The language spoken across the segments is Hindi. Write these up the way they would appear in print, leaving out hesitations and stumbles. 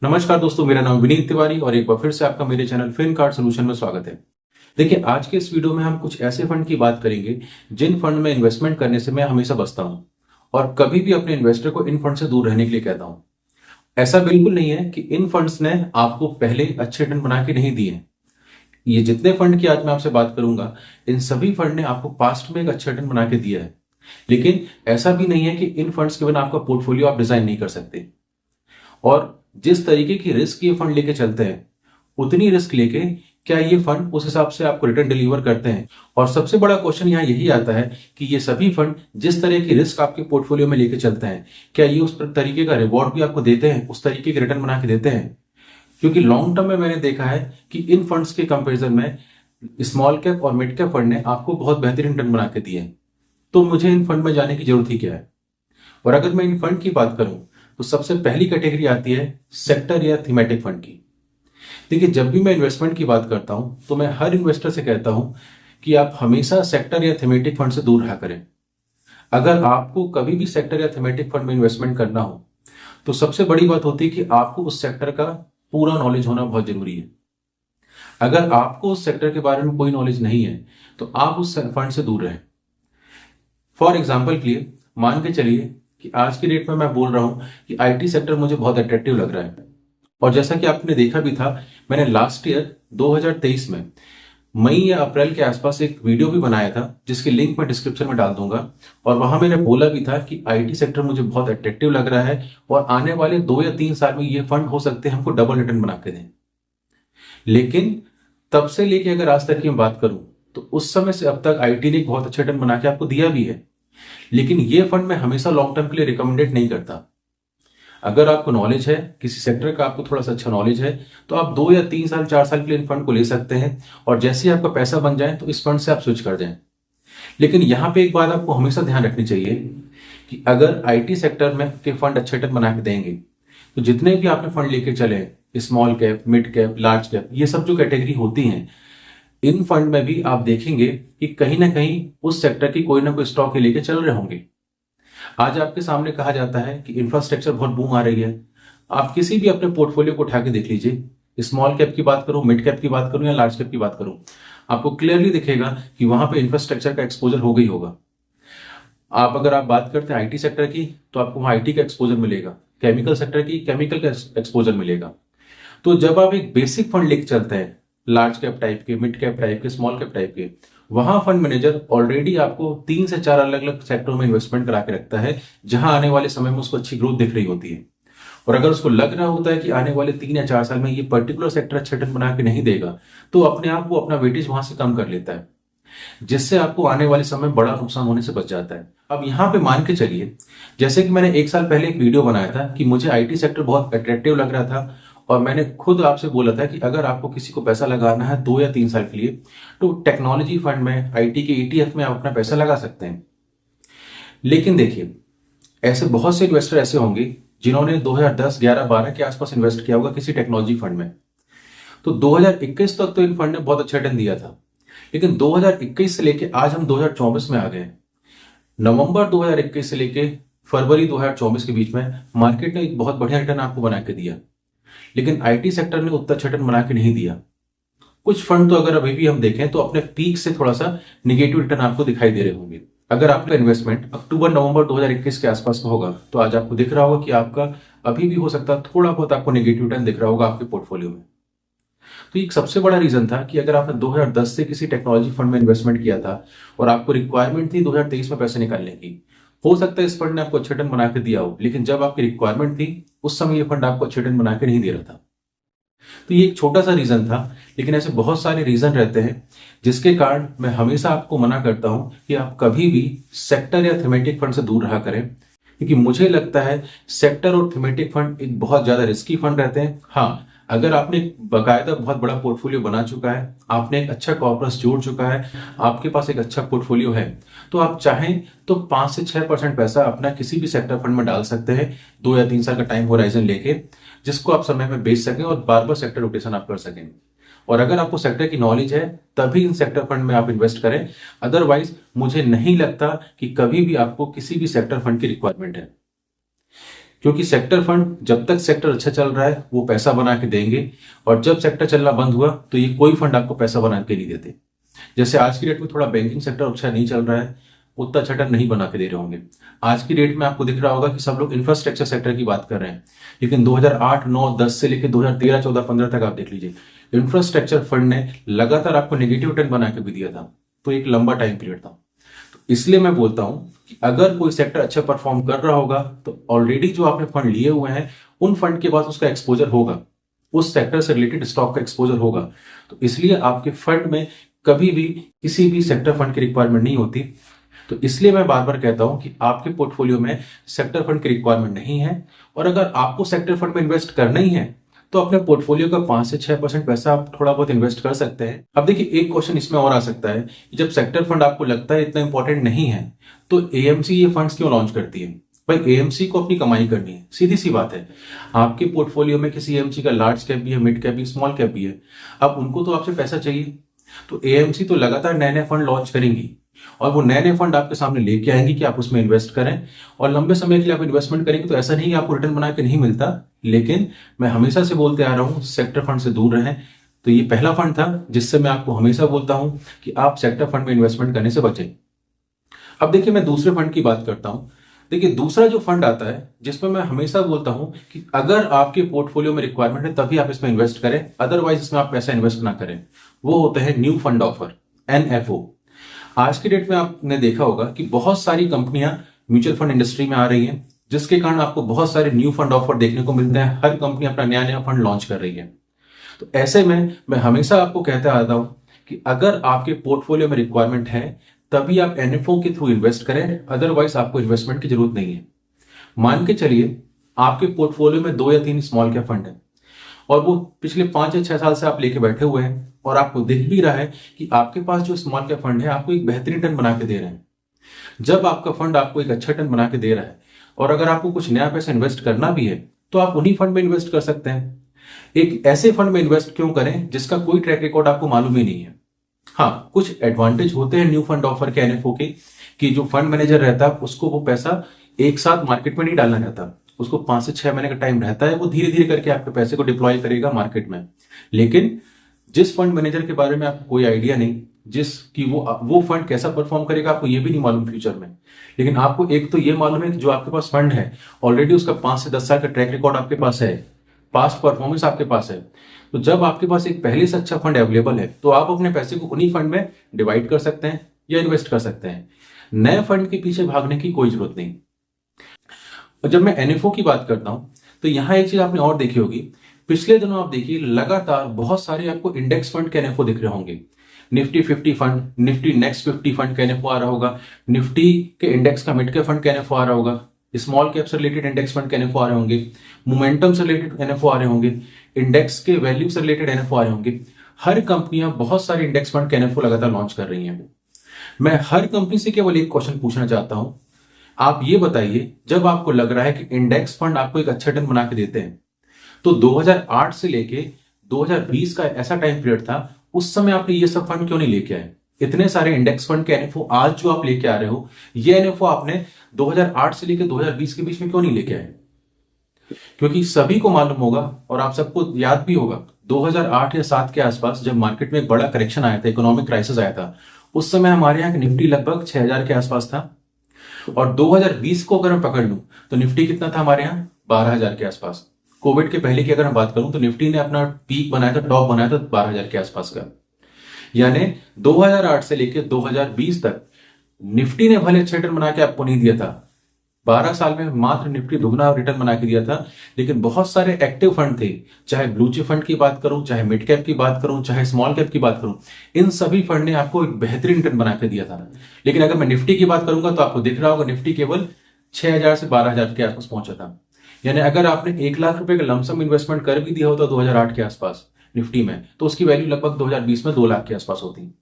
नमस्कार दोस्तों, मेरा नाम विनीत तिवारी और एक बार फिर से आपका मेरे चैनल फिन कार्ड सोल्यूशन में स्वागत है। देखिए, आज के इस वीडियो में हम कुछ ऐसे फंड की बात करेंगे जिन फंड में इन्वेस्टमेंट करने से मैं हमेशा बचता हूं और कभी भी अपने इन्वेस्टर को इन फंड से दूर रहने के लिए कहता हूं। ऐसा बिल्कुल नहीं है कि इन फंड्स ने आपको पहले अच्छे रिटर्न बना के नहीं दिए। ये जितने फंड की आज मैं आपसे बात करूंगा, इन सभी फंड ने आपको पास्ट में एक अच्छा रिटर्न बना के दिया है। लेकिन ऐसा भी नहीं है कि इन फंड्स के बिना आपका पोर्टफोलियो आप डिजाइन नहीं कर सकते। और जिस तरीके की रिस्क ये फंड लेके चलते हैं, उतनी रिस्क लेके क्या ये फंड उस हिसाब से आपको रिटर्न डिलीवर करते हैं? और सबसे बड़ा क्वेश्चन यहाँ यही आता है कि ये सभी फंड जिस तरह की रिस्क आपके पोर्टफोलियो में लेके चलते हैं, क्या ये उस तरीके का रिवॉर्ड भी आपको देते हैं, उस तरीके के रिटर्न बना के देते हैं? क्योंकि लॉन्ग टर्म में मैंने देखा है कि इन फंड्स के कंपेरिजन में स्मॉल कैप और मिड कैप फंड ने आपको बहुत बेहतरीन रिटर्न बना के दिए हैं। तो मुझे इन फंड में जाने की जरूरत ही क्या है? और अगर मैं इन फंड की बात करूं तो सबसे पहली कैटेगरी आती है सेक्टर या थीमेटिक फंड की। देखिए, जब भी मैं इन्वेस्टमेंट की बात करता हूं तो मैं हर इन्वेस्टर से कहता हूं कि आप हमेशा सेक्टर या थीमेटिक फंड से दूर रहा करें। अगर आपको कभी भी सेक्टर या थीमेटिक फंड में इन्वेस्टमेंट करना हो तो सबसे बड़ी बात होती है कि आपको उस सेक्टर का पूरा नॉलेज होना बहुत जरूरी है। अगर आपको उस सेक्टर के बारे में कोई नॉलेज नहीं है तो आप उस फंड से दूर रहें। फॉर एग्जाम्पल के लिए मान के चलिए कि आज की डेट में मैं बोल रहा हूं कि आईटी सेक्टर मुझे बहुत अट्रैक्टिव लग रहा है। और जैसा कि आपने देखा भी था, मैंने लास्ट ईयर 2023 में मई या अप्रैल के आसपास एक वीडियो भी बनाया था जिसकी लिंक मैं डिस्क्रिप्शन में डाल दूंगा। और वहां मैंने बोला भी था कि आईटी सेक्टर मुझे बहुत अट्रैक्टिव लग रहा है और आने वाले 2 या 3 साल में ये फंड हो सकते हैं हमको डबल रिटर्न बना के दें। लेकिन तब से लेके अगर आज तक की मैं बात करूं तो उस समय से अब तक आईटी ने एक बहुत अच्छा रिटर्न बना के आपको दिया भी है। लेकिन ये फंड मैं हमेशा लॉन्ग टर्म के लिए रिकमेंडेड नहीं करता। अगर आपको नॉलेज है किसी सेक्टर का, आपको थोड़ा सा अच्छा नॉलेज है, तो आप 2 या 3 साल 4 साल के लिए इन फंड को ले सकते हैं और जैसे ही आपका पैसा बन जाए तो इस फंड से आप स्विच कर जाएं। लेकिन यहां पे एक बात आपको हमेशा ध्यान रखनी चाहिए कि अगर आईटी सेक्टर में के फंड अच्छे रिटर्न बना के देंगे तो जितने भी आपने फंड लेके चले, small cap, mid cap, large cap, ये सब जो कैटेगरी होती हैं, इन फंड में भी आप देखेंगे कि कहीं ना कहीं उस सेक्टर की कोई ना कोई स्टॉक ही लेके चल रहे होंगे। आज आपके सामने कहा जाता है कि इंफ्रास्ट्रक्चर बहुत बूम आ रही है। आप किसी भी अपने पोर्टफोलियो को उठा के देख लीजिए, स्मॉल कैप की बात करूं, मिड कैप की बात करूं या लार्ज कैप की बात करूं, आपको क्लियरली दिखेगा कि वहां पे इंफ्रास्ट्रक्चर का एक्सपोजर हो गई होगा। अगर आप बात करते हैं आईटी सेक्टर की तो आपको वहां आईटी का एक्सपोजर मिलेगा, केमिकल सेक्टर की केमिकल का एक्सपोजर मिलेगा। तो जब आप एक बेसिक फंड लेके चलते हैं, लार्ज कैप टाइप के, मिड कैप टाइप के, स्मॉल कैप टाइप के, वहां फंड मैनेजर ऑलरेडी आपको 3 से 4 अलग अलग सेक्टरों में इन्वेस्टमेंट करा के रखता है जहां आने वाले समय में उसको अच्छी ग्रोथ दिख रही होती है। और अगर उसको लग रहा होता है कि आने वाले 3 या 4 साल में ये पर्टिकुलर सेक्टर अच्छा रिटर्न बना के नहीं देगा तो अपने आप वो अपना वेटेज वहां से कम कर लेता है, जिससे आपको आने वाले समय में बड़ा नुकसान होने से बच जाता है। अब यहाँ पे मान के चलिए, जैसे कि मैंने 1 साल पहले एक वीडियो बनाया था कि मुझे आईटी सेक्टर बहुत अट्रैक्टिव लग रहा था और मैंने खुद आपसे बोला था कि अगर आपको किसी को पैसा लगाना है 2 या 3 साल के लिए तो टेक्नोलॉजी फंड में, आईटी के ईटीएफ में आप अपना पैसा लगा सकते हैं। लेकिन देखिए, ऐसे बहुत से इन्वेस्टर ऐसे होंगे जिन्होंने 2010, 11, 12 के आसपास इन्वेस्ट किया होगा किसी टेक्नोलॉजी फंड में। तो 2021 तक तो इन फंड ने बहुत अच्छा रिटर्न दिया था। लेकिन 2021 से लेके आज हम 2024 में आ गए। नवंबर 2021 से लेके फरवरी 2024 के बीच में मार्केट ने एक बहुत बढ़िया रिटर्न आपको बना के दिया, लेकिन आईटी सेक्टर ने उतना अच्छा रिटर्न बना के नहीं दिया। कुछ फंड तो अगर अभी भी हम देखें तो अपने पीक से थोड़ा सा निगेटिव रिटर्न आपको दिखाई दे रहे होंगे। अगर आपका इन्वेस्टमेंट अक्टूबर नवंबर 2021 के आसपास का होगा तो आज आपको दिख रहा होगा कि आपका अभी भी हो सकता है थोड़ा बहुत आपको नेगेटिव रिटर्न दिख रहा होगा आपके पोर्टफोलियो में। तो एक सबसे बड़ा रीजन था कि अगर आपने 2010 से किसी टेक्नोलॉजी फंड में इन्वेस्टमेंट किया था और आपको रिक्वायरमेंट थी 2023 में पैसे निकालने की, हो सकता है इस फंड ने आपको अच्छे रिटर्न बना के दिया हो, लेकिन जब आपकी रिक्वायरमेंट थी उस समय ये फंड आपको अच्छे रिटर्न बना के नहीं दे रहा था। तो ये एक छोटा सा रीजन था, लेकिन ऐसे बहुत सारे रीजन रहते हैं जिसके कारण मैं हमेशा आपको मना करता हूं कि आप कभी भी सेक्टर या थीमेटिक फंड से दूर रहा करें, क्योंकि मुझे लगता है सेक्टर और थीमेटिक फंड एक बहुत ज्यादा रिस्की फंड रहते हैं। हाँ, अगर आपने बकायदा बहुत बड़ा पोर्टफोलियो बना चुका है, आपने एक अच्छा कॉर्पस जोड़ चुका है, आपके पास एक अच्छा पोर्टफोलियो है, तो आप चाहें तो 5 से 6% पैसा अपना किसी भी सेक्टर फंड में डाल सकते हैं 2 या 3 साल का टाइम होराइजन लेके, जिसको आप समय में बेच सकें और बार बार सेक्टर रोटेशन आप कर सकें। और अगर आपको सेक्टर की नॉलेज है तभी इन सेक्टर फंड में आप इन्वेस्ट करें, अदरवाइज मुझे नहीं लगता कि कभी भी आपको किसी भी सेक्टर फंड की रिक्वायरमेंट है। क्योंकि सेक्टर फंड जब तक सेक्टर अच्छा चल रहा है वो पैसा बना के देंगे, और जब सेक्टर चलना बंद हुआ तो ये कोई फंड आपको पैसा बना के नहीं देते। जैसे आज की डेट में थोड़ा बैंकिंग सेक्टर अच्छा नहीं चल रहा है, उतना अच्छा रिटर्न नहीं बना के दे रहे होंगे। आज की डेट में आपको दिख रहा होगा कि सब लोग इंफ्रास्ट्रक्चर सेक्टर की बात कर रहे हैं, लेकिन 2008, 9, 10 से लेकर 2013, 14, 15 तक आप देख लीजिए, इंफ्रास्ट्रक्चर फंड ने लगातार आपको नेगेटिव रिटर्न बना के भी दिया था। तो एक लंबा टाइम पीरियड था। तो इसलिए मैं बोलता हूं कि अगर कोई सेक्टर अच्छा परफॉर्म कर रहा होगा तो ऑलरेडी जो आपने फंड लिए हुए हैं उन फंड के पास उसका एक्सपोजर होगा, उस सेक्टर से रिलेटेड स्टॉक का एक्सपोजर होगा। तो इसलिए आपके फंड में कभी भी किसी भी सेक्टर फंड की रिक्वायरमेंट नहीं होती। तो इसलिए मैं बार बार कहता हूं कि आपके पोर्टफोलियो में सेक्टर फंड की रिक्वायरमेंट नहीं है, और अगर आपको सेक्टर फंड में इन्वेस्ट करना ही है तो अपने पोर्टफोलियो का 5 से 6% पैसा आप थोड़ा बहुत इन्वेस्ट कर सकते हैं। अब देखिए, एक क्वेश्चन इसमें और आ सकता है कि जब सेक्टर फंड आपको लगता है इतना इंपॉर्टेंट नहीं है तो एएमसी ये फंड्स क्यों लॉन्च करती है? भाई, एएमसी को अपनी कमाई करनी है, सीधी सी बात है। आपके पोर्टफोलियो में किसी एएमसी का लार्ज कैप भी है, मिड कैप भी, स्मॉल कैप भी है, अब उनको तो आपसे पैसा चाहिए। तो एएमसी तो लगातार नए नए फंड लॉन्च करेंगी, और वो नए नए फंड आपके सामने लेके आएंगी कि आप उसमें इन्वेस्ट करें, और लंबे समय के लिए आप इन्वेस्टमेंट करेंगे। तो ऐसा नहीं कि आपको रिटर्न बना के नहीं मिलता, लेकिन मैं हमेशा से बोलते आ रहा हूं सेक्टर फंड से दूर रहें। तो ये पहला फंड था जिससे मैं आपको हमेशा बोलता हूं कि आप सेक्टर फंड में इन्वेस्टमेंट करने से बचें। अब देखिए, मैं दूसरे फंड की बात करता हूं। देखिए, दूसरा जो फंड आता है जिसमें मैं हमेशा बोलता हूं कि अगर आपके पोर्टफोलियो में रिक्वायरमेंट है तभी आप इसमें इन्वेस्ट करें, अदरवाइज इसमें आप पैसा इन्वेस्ट ना करें। वो होता है न्यू फंड ऑफर, एनएफओ। आज की डेट में आपने देखा होगा कि बहुत सारी कंपनियां म्यूचुअल फंड इंडस्ट्री में आ रही हैं, जिसके कारण आपको बहुत सारे न्यू फंड ऑफर देखने को मिलते हैं। हर कंपनी अपना नया नया फंड लॉन्च कर रही है। तो ऐसे में मैं हमेशा आपको कहता आता हूं कि अगर आपके पोर्टफोलियो में रिक्वायरमेंट है तभी आप एनएफओ के थ्रू इन्वेस्ट करें, अदरवाइज आपको इन्वेस्टमेंट की जरूरत नहीं है। मान के चलिए आपके पोर्टफोलियो में 2 या 3 स्मॉल कैप फंड है, और वो पिछले 5 या 6 साल से आप लेके बैठे हुए हैं, और आपको दिख भी रहा है कि आपके पास जो स्मॉल कैप फंड है आपको एक बेहतरीन रिटर्न बना के दे रहे हैं। जब आपका फंड आपको एक अच्छा रिटर्न बना के दे रहा है, और अगर आपको कुछ नया पैसा इन्वेस्ट करना भी है तो आप उन्हीं फंड में इन्वेस्ट कर सकते हैं। एक ऐसे फंड में इन्वेस्ट क्यों करें जिसका कोई ट्रैक रिकॉर्ड आपको मालूम ही नहीं है। हाँ, कुछ एडवांटेज होते हैं न्यू फंड ऑफर के, एनएफओ के, कि जो फंड मैनेजर रहता है उसको वो पैसा एक साथ मार्केट में नहीं डालना रहता, उसको 5 से 6 महीने का टाइम रहता है। वो धीरे धीरे करके आपके पैसे को डिप्लॉय करेगा मार्केट में। लेकिन जिस फंड मैनेजर के बारे में आपको कोई आइडिया नहीं, जिसकी वो फंड कैसा परफॉर्म करेगा आपको ये भी नहीं मालूम फ्यूचर में, लेकिन आपको एक तो ये मालूम है कि जो आपके पास फंड है ऑलरेडी उसका 5 से 10 साल का ट्रैक रिकॉर्ड आपके पास है, पास्ट परफॉर्मेंस आपके पास है। तो जब आपके पास एक पहले से अच्छा फंड अवेलेबल है तो आप अपने पैसे को उन्हीं फंड में डिवाइड कर सकते हैं या इन्वेस्ट कर सकते हैं। नए फंड के पीछे भागने की कोई जरूरत नहीं। और जब मैं एनएफओ की बात करता हूं तो यहां एक चीज आपने और देखी होगी, पिछले दिनों आप देखिए लगातार बहुत सारे आपको इंडेक्स फंड के एनएफओ दिख रहे होंगे। Nifty 50 fund, Nifty next 50 fund का एनएफओ आ रहा होगा, निफ्टी के इंडेक्स का मिड के फंड का एनएफओ आ रहा होगा, स्मॉल कैप से रिलेटेड इंडेक्स फंड के एनएफओ आ रहे होंगे, मोमेंटम से रिलेटेड एनएफओ आ रहे होंगे, इंडेक्स के वैल्यू से रिलेटेड एनएफओ आ रहे होंगे। हर कंपनियां बहुत सारे इंडेक्स फंड के एनएफओ लगातार लॉन्च कर रही हैं। मैं हर कंपनी से केवल एक क्वेश्चन पूछना चाहता हूं, आप ये बताइए, जब आपको लग रहा है कि इंडेक्स फंड आपको एक अच्छा रिटर्न बना के देते हैं, तो 2008 से लेके 2020 का ऐसा टाइम पीरियड था, उस समय आपने ये सब फंड क्यों नहीं लेके आए? इतने सारे इंडेक्स फंड के एनएफओ आज जो आप लेके आ रहे हो, ये एनएफओ आपने 2008 से लेके 2020 के बीच में क्यों नहीं लेके आए? क्योंकि सभी को मालूम होगा और आप सबको याद भी होगा, 2008 या 7 के आसपास जब मार्केट में एक बड़ा करेक्शन आया था, इकोनॉमिक क्राइसिस आया था, उस समय हमारे यहाँ निफ्टी लगभग 6000 के आसपास था। और 2020 को अगर मैं पकड़ लूं तो निफ्टी कितना था हमारे यहाँ? 12000 के आसपास। कोविड के पहले की अगर मैं बात करूं तो निफ्टी ने अपना पीक बनाया था, टॉप बनाया था 12000 के आसपास का। यानी 2008 से लेकर 2020 तक निफ्टी ने भले अच्छा रिटर्न बना के आपको नहीं दिया था, 12 साल में मात्र निफ्टी दुगना रिटर्न बना के दिया था, लेकिन बहुत सारे एक्टिव फंड थे, चाहे ब्लू चिप फंड की बात करूं, चाहे मिड कैप की बात करूं, चाहे स्मॉल कैप की बात करूं, इन सभी फंड ने आपको एक बेहतरीन रिटर्न बना के दिया था। लेकिन अगर मैं निफ्टी की बात करूंगा तो आपको दिख रहा होगा निफ्टी केवल 6000 से 12000 के आसपास पहुंचा था। यानी अगर आपने 1 लाख रुपए का लमसम इन्वेस्टमेंट कर भी दिया होता 2008 के आसपास निफ्टी में, तो उसकी वैल्यू लगभग 2020 में 2 लाख के आसपास होती।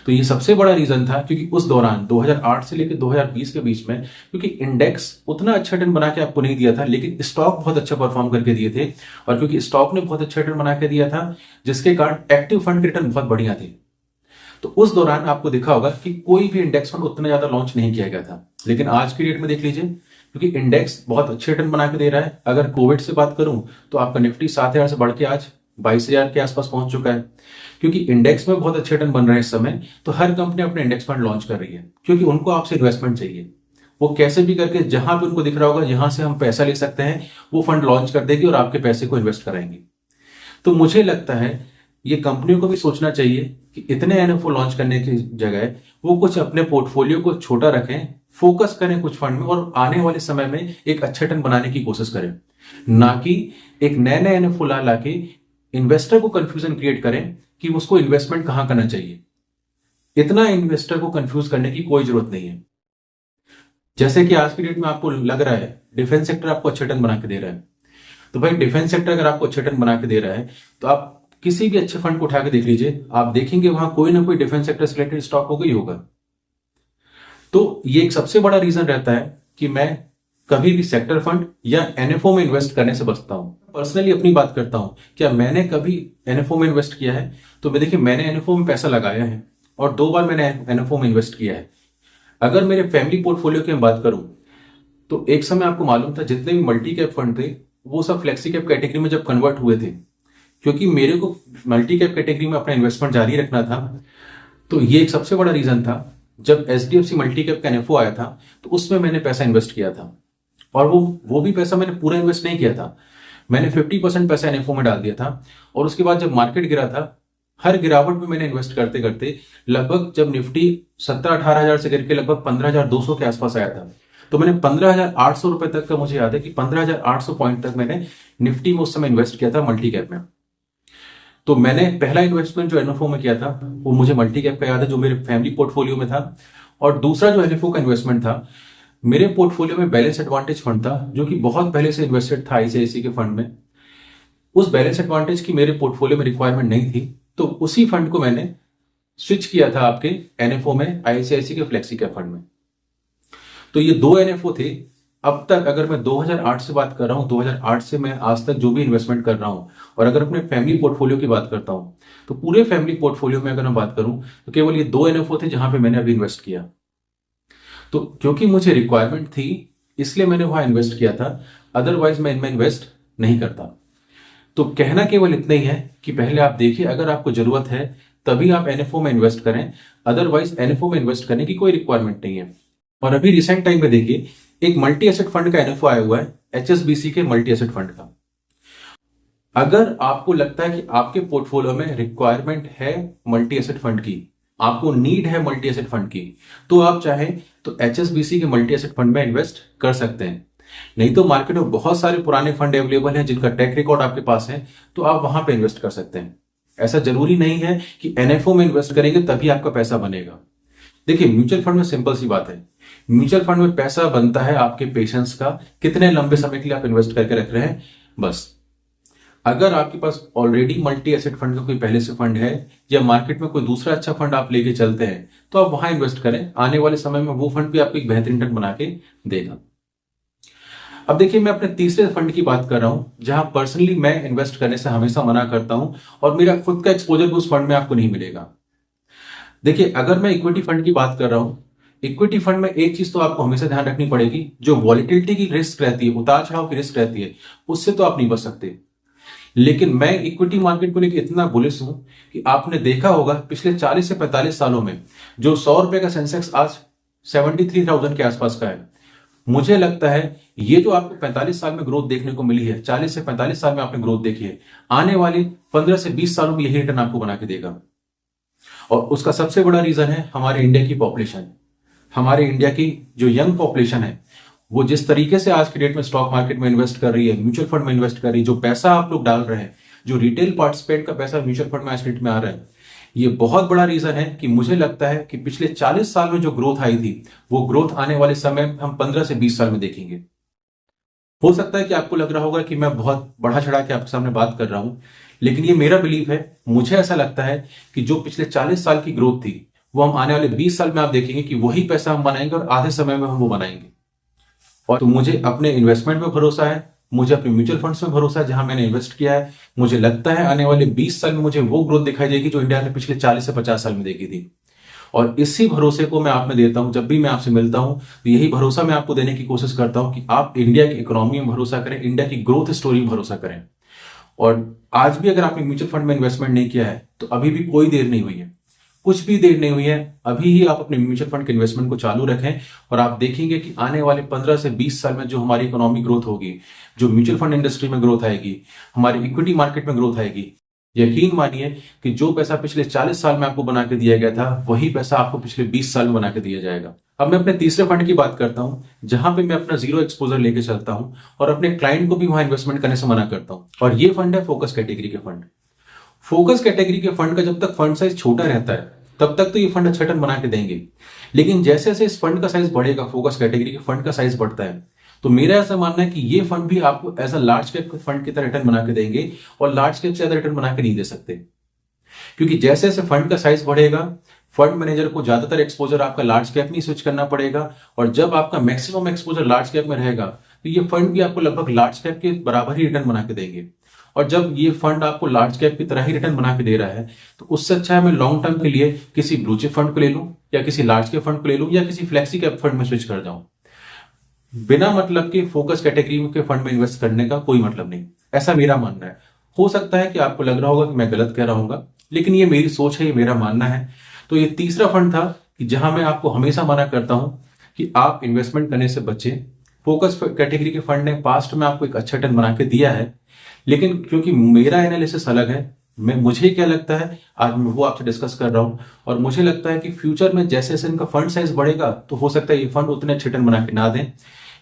तो ये सबसे बड़ा रीजन था, क्योंकि उस दौरान 2008 से लेकर 2020 के बीच में, क्योंकि इंडेक्स उतना अच्छा रिटर्न बना के आपको नहीं दिया था, लेकिन स्टॉक बहुत अच्छा परफॉर्म करके दिए थे। और क्योंकि स्टॉक ने बहुत अच्छा रिटर्न बना के दिया था, जिसके कारण एक्टिव फंड के रिटर्न बहुत बढ़िया थे। तो उस दौरान आपको देखा होगा कि कोई भी इंडेक्स फंड उतना ज्यादा लॉन्च नहीं किया गया था। लेकिन आज की डेट में देख लीजिए, क्योंकि इंडेक्स बहुत अच्छे रिटर्न बना के दे रहा है। अगर कोविड से बात करूं तो आपका निफ्टी 7,000 से बढ़ के आज 22,000 के आसपास पहुंच चुका है। क्योंकि इंडेक्स में बहुत अच्छे रिटर्न बन रहे हैं इस समय, तो हर कंपनी अपने इंडेक्स फंड लॉन्च कर रही है, क्योंकि उनको आपसे इन्वेस्टमेंट चाहिए। वो कैसे भी करके जहां भी उनको दिख रहा होगा जहां से हम पैसा ले सकते हैं, वो फंड लॉन्च कर देगी और आपके पैसे को इन्वेस्ट कराएंगे। तो मुझे लगता है ये कंपनियों को भी सोचना चाहिए कि इतने एनएफओ लॉन्च करने की जगह वो कुछ अपने पोर्टफोलियो को छोटा रखें, फोकस करें कुछ फंड में और आने वाले समय में एक अच्छा रिटर्न बनाने की कोशिश करें, ना कि एक नए नए एनएफओ ला के इन्वेस्टर को कंफ्यूजन क्रिएट करें कि उसको इन्वेस्टमेंट कहां करना चाहिए। इतना इन्वेस्टर को कंफ्यूज करने की कोई जरूरत नहीं है। जैसे कि आज की डेट में आपको लग रहा है डिफेंस सेक्टर आपको अच्छा रिटर्न बना के दे रहा है, तो भाई डिफेंस सेक्टर अगर आपको अच्छा रिटर्न बना के दे रहा है तो आप किसी भी अच्छे फंड को उठा के देख लीजिए, आप देखेंगे वहां कोई ना कोई डिफेंस सेक्टर से रिलेटेड स्टॉक होगा ही होगा। तो ये एक सबसे बड़ा रीजन रहता है कि मैं कभी भी सेक्टर फंड या एनएफओ में इन्वेस्ट करने से बचता हूं। पर्सनली अपनी बात करता हूं, क्या मैंने कभी एनएफओ में इन्वेस्ट किया है? तो मैं देखिए, मैंने एनएफओ में पैसा लगाया है और 2 बार मैंने एनएफओ में इन्वेस्ट किया है। अगर मेरे फैमिली पोर्टफोलियो की मैं बात करूं तो एक समय आपको मालूम था जितने भी मल्टी कैप फंड थे वो सब फ्लेक्सी कैप कैटेगरी में जब कन्वर्ट हुए थे, क्योंकि मेरे को मल्टी कैप कैटेगरी में अपना इन्वेस्टमेंट जारी रखना था। तो ये एक सबसे बड़ा रीजन था। जब एचडीएफसी मल्टी कैप का एनएफओ आया था तो उसमें मैंने पैसा इन्वेस्ट किया था, और वो भी पैसा मैंने पूरा इन्वेस्ट नहीं किया था, मैंने 50% पैसा एनएफओ में डाल दिया था। और उसके बाद जब मार्केट गिरा था, हर गिरावट में मैंने इन्वेस्ट करते करते लगभग जब निफ्टी 17-18 हजार से गिर के लगभग 15,200 के आसपास आया था, तो मैंने 15,800 रुपए तक का, मुझे याद है कि 15,800 पॉइंट तक मैंने निफ्टी में उस समय इन्वेस्ट किया था मल्टी कैप में। तो मैंने पहला इन्वेस्टमेंट जो एनएफओ में किया था वो मुझे मल्टी कैप का याद है, जो मेरे फैमिली पोर्टफोलियो में था। और दूसरा जो एनएफओ का इन्वेस्टमेंट था, मेरे पोर्टफोलियो में बैलेंस एडवांटेज फंड था, जो कि बहुत पहले से इन्वेस्टेड था आईसीआईसी के फंड में। उस बैलेंस एडवांटेज की मेरे पोर्टफोलियो में रिक्वायरमेंट नहीं थी, तो उसी फंड को मैंने स्विच किया था आपके एनएफओ में, आईसीआईसी के फ्लेक्सी कैप फंड में। तो ये 2 एनएफओ थे। अब तक अगर मैं 2008 से बात कर रहा हूं, 2008 से मैं आज तक जो भी इन्वेस्टमेंट कर रहा हूं, और अगर अपने फैमिली पोर्टफोलियो की बात करता हूं, तो पूरे फैमिली पोर्टफोलियो में अगर मैं बात करूं तो केवल ये 2 एनएफओ थे जहां पे मैंने अभी इन्वेस्ट किया। तो क्योंकि मुझे रिक्वायरमेंट थी इसलिए मैंने वहां इन्वेस्ट किया था, अदरवाइज मैं इनमें इन्वेस्ट नहीं करता। तो कहना केवल इतना ही है कि पहले आप देखिए, अगर आपको जरूरत है तभी आप एनएफओ में इन्वेस्ट करें, अदरवाइज एनएफओ में इन्वेस्ट करने की कोई रिक्वायरमेंट नहीं है। और अभी रिसेंट टाइम में देखिए, एक मल्टी एसेट फंड का एनएफओ आया हुआ है, एचएसबीसी के मल्टी एसेट फंड का। अगर आपको लगता है कि आपके पोर्टफोलियो में रिक्वायरमेंट है मल्टी एसेट फंड की, आपको नीड है मल्टी एसेट फंड की, तो आप चाहें तो एचएसबीसी के मल्टी एसेट फंड में इन्वेस्ट कर सकते हैं। नहीं तो मार्केट में बहुत सारे पुराने फंड अवेलेबल हैं जिनका ट्रैक रिकॉर्ड आपके पास है, तो आप वहां पे इन्वेस्ट कर सकते हैं। ऐसा जरूरी नहीं है कि एनएफओ में इन्वेस्ट करेंगे तभी आपका पैसा बनेगा। देखिए, म्यूचुअल फंड में सिंपल सी बात है, म्यूचुअल फंड में पैसा बनता है आपके पेशेंस का, कितने लंबे समय के लिए आप इन्वेस्ट करके रख रहे हैं, बस। अगर आपके पास ऑलरेडी मल्टी एसेट फंड का कोई पहले से फंड है या मार्केट में कोई दूसरा अच्छा फंड आप लेके चलते हैं, तो आप वहां इन्वेस्ट करें। आने वाले समय में वो फंड भी आपको एक बेहतरीन रिटर्न बना के देगा। अब देखिए, मैं अपने तीसरे फंड की बात कर रहा हूं जहां पर्सनली मैं इन्वेस्ट करने से हमेशा मना करता हूं, और मेरा खुद का एक्सपोजर भी उस फंड में आपको नहीं मिलेगा। देखिए, अगर मैं इक्विटी फंड की बात कर रहा हूं, इक्विटी फंड में एक चीज तो आपको हमेशा ध्यान रखनी पड़ेगी, जो वॉलिटिलिटी की रिस्क रहती है, उतार चढ़ाव की रिस्क रहती है, उससे तो आप नहीं बच सकते। लेकिन मैं इक्विटी मार्केट को लेकर इतना बुलिश हूं कि आपने देखा होगा पिछले 40 से 45 सालों में जो 100 रुपए का सेंसेक्स आज 73,000 के आसपास का है, मुझे लगता है ये जो आपको 45 साल में ग्रोथ देखने को मिली है, 40 से 45 साल में आपने ग्रोथ देखी है, आने वाले 15 से 20 सालों में यही रिटर्न आपको बना के देगा। और उसका सबसे बड़ा रीजन है हमारे इंडिया की पॉपुलेशन। हमारे इंडिया की जो यंग पॉपुलेशन है, वो जिस तरीके से आज की डेट में स्टॉक मार्केट में इन्वेस्ट कर रही है, म्यूचुअल फंड में इन्वेस्ट कर रही है, जो पैसा आप लोग डाल रहे हैं, जो रिटेल पार्टिसिपेंट का पैसा म्यूचुअल फंड में आज की डेट में आ रहा है, ये बहुत बड़ा रीजन है कि मुझे लगता है कि पिछले 40 साल में जो ग्रोथ आई थी, वो ग्रोथ आने वाले समय में हम 15 से 20 साल में देखेंगे। हो सकता है कि आपको लग रहा होगा कि मैं बहुत बढ़ा चढ़ा के आपके सामने बात कर रहा हूं, लेकिन ये मेरा बिलीफ है। मुझे ऐसा लगता है कि जो पिछले 40 साल की ग्रोथ थी, वो हम आने वाले 20 साल में आप देखेंगे कि वही पैसा हम बनाएंगे, और आधे समय में हम वो बनाएंगे। और तो मुझे अपने इन्वेस्टमेंट में भरोसा है, मुझे अपने म्यूचुअल फंड्स में भरोसा है जहां मैंने इन्वेस्ट किया है। मुझे लगता है आने वाले 20 साल में मुझे वो ग्रोथ दिखाई देगी जो इंडिया ने पिछले 40 से 50 साल में देखी थी। और इसी भरोसे को मैं आप में देता हूं। जब भी मैं आपसे मिलता हूं तो यही भरोसा मैं आपको देने की कोशिश करता हूं कि आप इंडिया की इकोनॉमी में भरोसा करें, इंडिया की ग्रोथ स्टोरी में भरोसा करें। और आज भी अगर आपने म्यूचुअल फंड में इन्वेस्टमेंट नहीं किया है तो अभी भी कोई देर नहीं हुई है, कुछ भी देर नहीं हुई है। अभी ही आप अपने म्यूचुअल फंड के इन्वेस्टमेंट को चालू रखें और आप देखेंगे कि आने वाले 15 से 20 साल में जो हमारी इकोनॉमी ग्रोथ होगी, जो म्यूचुअल फंड इंडस्ट्री में ग्रोथ आएगी, हमारी इक्विटी मार्केट में ग्रोथ आएगी, यकीन मानिए कि जो पैसा पिछले 40 साल में आपको बना के दिया गया था वही पैसा आपको पिछले 20 साल में बना के दिया जाएगा। अब मैं अपने तीसरे फंड की बात करता हूं, जहां पे मैं अपना जीरो एक्सपोजर लेके चलता हूं और अपने क्लाइंट को भी वहां इन्वेस्टमेंट करने से मना करता हूं, और ये फंड है फोकस कैटेगरी के फंड। फोकस कैटेगरी के फंड का जब तक फंड साइज छोटा रहता है तब तक तो ये फंड अच्छा रिटर्न बना के देंगे, लेकिन जैसे जैसे इस फंड का साइज बढ़ेगा, फोकस कैटेगरी के फंड का साइज बढ़ता है, तो मेरा ऐसा मानना है कि ये फंड भी आपको as a large cap fund की तरह रिटर्न बना के देंगे, और लार्ज कैप से ज्यादा रिटर्न बना के नहीं दे सकते। क्योंकि जैसे जैसे फंड का साइज बढ़ेगा, फंड मैनेजर को ज्यादातर एक्सपोजर आपका लार्ज कैप में स्विच करना पड़ेगा, और जब आपका मैक्सिमम एक्सपोजर लार्ज कैप में रहेगा तो ये फंड भी आपको लगभग लार्ज कैप के बराबर ही रिटर्न बना के देंगे। और जब ये फंड आपको लार्ज कैप की तरह ही रिटर्न बना के दे रहा है तो उससे अच्छा है मैं लॉन्ग टर्म के लिए किसी ब्लू चिप फंड को ले लूं, या किसी लार्ज कैप फंड को ले लूं, या किसी फ्लेक्सी कैप फंड में स्विच कर जाऊं। बिना मतलब के फोकस कैटेगरी के फंड में इन्वेस्ट करने का कोई मतलब नहीं, ऐसा मेरा मानना है। हो सकता है कि आपको लग रहा होगा कि मैं गलत कह रहा हूँ, लेकिन ये मेरी सोच है, ये मेरा मानना है। तो ये तीसरा फंड था कि जहां मैं आपको हमेशा मना करता हूं कि आप इन्वेस्टमेंट करने से बचें। फोकस कैटेगरी के फंड ने पास्ट में आपको एक अच्छा रिटर्न बना के दिया है, लेकिन क्योंकि मेरा एनालिसिस अलग है, मुझे क्या लगता है आज मैं वो आपसे डिस्कस कर रहा हूं, और मुझे लगता है कि फ्यूचर में जैसे जैसे इनका फंड साइज बढ़ेगा तो हो सकता है ये फंड उतने अच्छे रिटर्न बना के ना दें।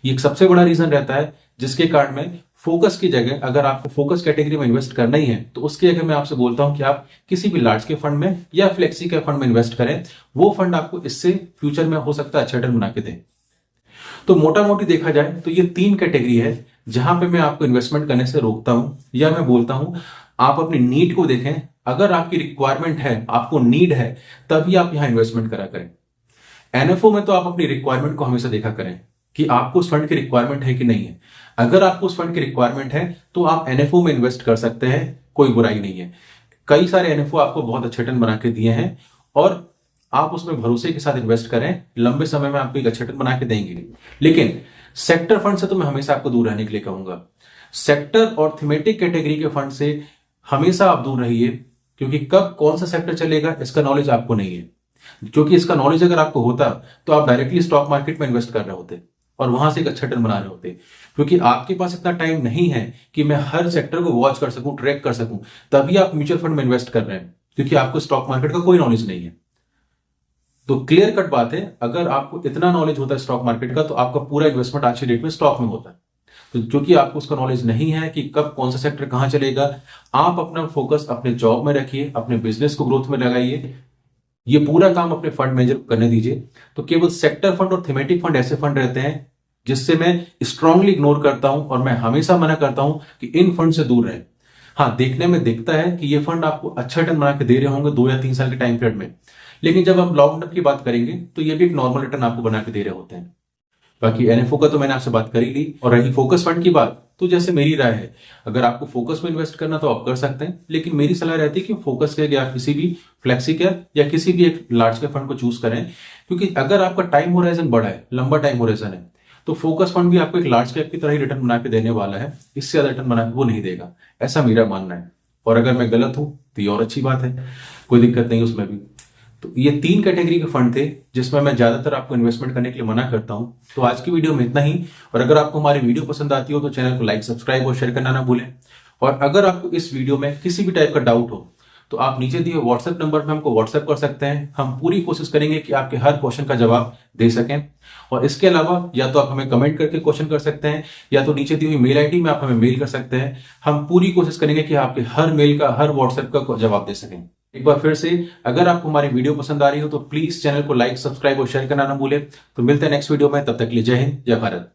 ये एक सबसे बड़ा रीजन रहता है जिसके कारण में फोकस की जगह, अगर आपको फोकस कैटेगरी में इन्वेस्ट करना ही है तो उसकी जगह मैं आपसे बोलता हूं कि आप किसी भी लार्ज के फंड में या फ्लेक्सी के फंड में इन्वेस्ट करें। वो फंड आपको इससे फ्यूचर में हो सकता है अच्छा रिटर्न बना के दें। तो मोटा मोटी देखा जाए तो ये 3 कैटेगरी है जहां पे मैं आपको इन्वेस्टमेंट करने से रोकता हूं, या मैं बोलता हूं आप अपनी नीड को देखें। अगर आपकी रिक्वायरमेंट है, आपको नीड है, तभी आप यहां इन्वेस्टमेंट करा करें। एनएफओ में तो आप अपनी रिक्वायरमेंट को हमेशा देखा करें कि आपको उस फंड की रिक्वायरमेंट है कि नहीं है। अगर आपको उस फंड की रिक्वायरमेंट है तो आप एनएफओ में इन्वेस्ट कर सकते हैं, कोई बुराई नहीं है। कई सारे एनएफओ आपको बहुत अच्छे रिटर्न बना के दिए हैं, और आप उसमें भरोसे के साथ इन्वेस्ट करें, लंबे समय में आपको एक अच्छा रिटर्न बना के देंगे। लेकिन सेक्टर फंड से तो मैं हमेशा आपको दूर रहने के लिए कहूंगा। सेक्टर और थीमेटिक कैटेगरी के फंड से हमेशा आप दूर रहिए, क्योंकि कब कौन सा सेक्टर चलेगा इसका नॉलेज आपको नहीं है। क्योंकि इसका नॉलेज अगर आपको होता तो आप डायरेक्टली स्टॉक मार्केट में इन्वेस्ट कर रहे होते और वहां से एक अच्छा रिटर्न बना रहे होते। क्योंकि आपके पास इतना टाइम नहीं है कि मैं हर सेक्टर को वॉच कर सकूं, ट्रैक कर सकूं, तभी आप म्यूचुअल फंड में इन्वेस्ट कर रहे हैं, क्योंकि आपको स्टॉक मार्केट का कोई नॉलेज नहीं है। तो क्लियर कट बात है, अगर आपको इतना नॉलेज होता है स्टॉक मार्केट का तो आपका पूरा इन्वेस्टमेंट आज की डेट में स्टॉक में होता है। तो क्योंकि आपको उसका नॉलेज नहीं है कि कब कौन सा सेक्टर कहां चलेगा, आप अपना फोकस अपने जॉब में रखिए, अपने बिजनेस को ग्रोथ में लगाइए, ये पूरा काम अपने फंड मैनेजर को करने दीजिए। तो केवल सेक्टर फंड और थीमेटिक फंड ऐसे फंड रहते हैं जिससे मैं स्ट्रांगली इग्नोर करता हूं, और मैं हमेशा मना करता हूं कि इन फंड से दूर रहें। हाँ, देखने में दिखता है कि ये फंड आपको अच्छा रिटर्न बना के दे रहे होंगे 2 या 3 साल के टाइम पीरियड में, लेकिन जब हम लॉन्ग टर्म की बात करेंगे तो ये भी एक नॉर्मल रिटर्न आपको बना के दे रहे होते हैं। बाकी एनएफओ का तो मैंने आपसे बात कर ही ली, और रही फोकस फंड की बात, तो जैसे मेरी राय है, अगर आपको फोकस में इन्वेस्ट करना तो आप कर सकते हैं, लेकिन मेरी सलाह रहती है कि फोकस के या किसी भी फ्लेक्सी कैप या किसी भी एक लार्ज कैप फंड को चूज करें। क्योंकि अगर आपका टाइम होराइजन बड़ा है, लंबा टाइम होराइजन है, तो फोकस फंड भी आपको एक लार्ज कैप की तरह ही रिटर्न बना के देने वाला है, इससे ज्यादा रिटर्न बना के वो नहीं देगा, ऐसा मेरा मानना है। और अगर मैं गलत हूं तो ये और अच्छी बात है, कोई दिक्कत नहीं उसमें भी। तो ये 3 कैटेगरी के फंड थे जिसमें मैं ज्यादातर आपको इन्वेस्टमेंट करने के लिए मना करता हूं। तो आज की वीडियो में इतना ही, और अगर आपको हमारी वीडियो पसंद आती हो तो चैनल को लाइक, सब्सक्राइब और शेयर करना ना भूलें। और अगर आपको इस वीडियो में किसी भी टाइप का डाउट हो तो आप नीचे दिए व्हाट्सएप नंबर पर हमको व्हाट्सएप कर सकते हैं। हम पूरी कोशिश करेंगे कि आपके हर क्वेश्चन का जवाब दे सकें। और इसके अलावा या तो आप हमें कमेंट करके क्वेश्चन कर सकते हैं, या तो नीचे दी हुई मेल आईडी में आप हमें मेल कर सकते हैं। हम पूरी कोशिश करेंगे कि आपके हर मेल का, हर व्हाट्सएप का जवाब दे सकें। एक बार फिर से, अगर आपको हमारी वीडियो पसंद आ रही हो तो प्लीज चैनल को लाइक, सब्सक्राइब और शेयर करना ना भूलें। तो मिलते हैं नेक्स्ट वीडियो में, तब तक के लिए जय हिंद, जय भारत।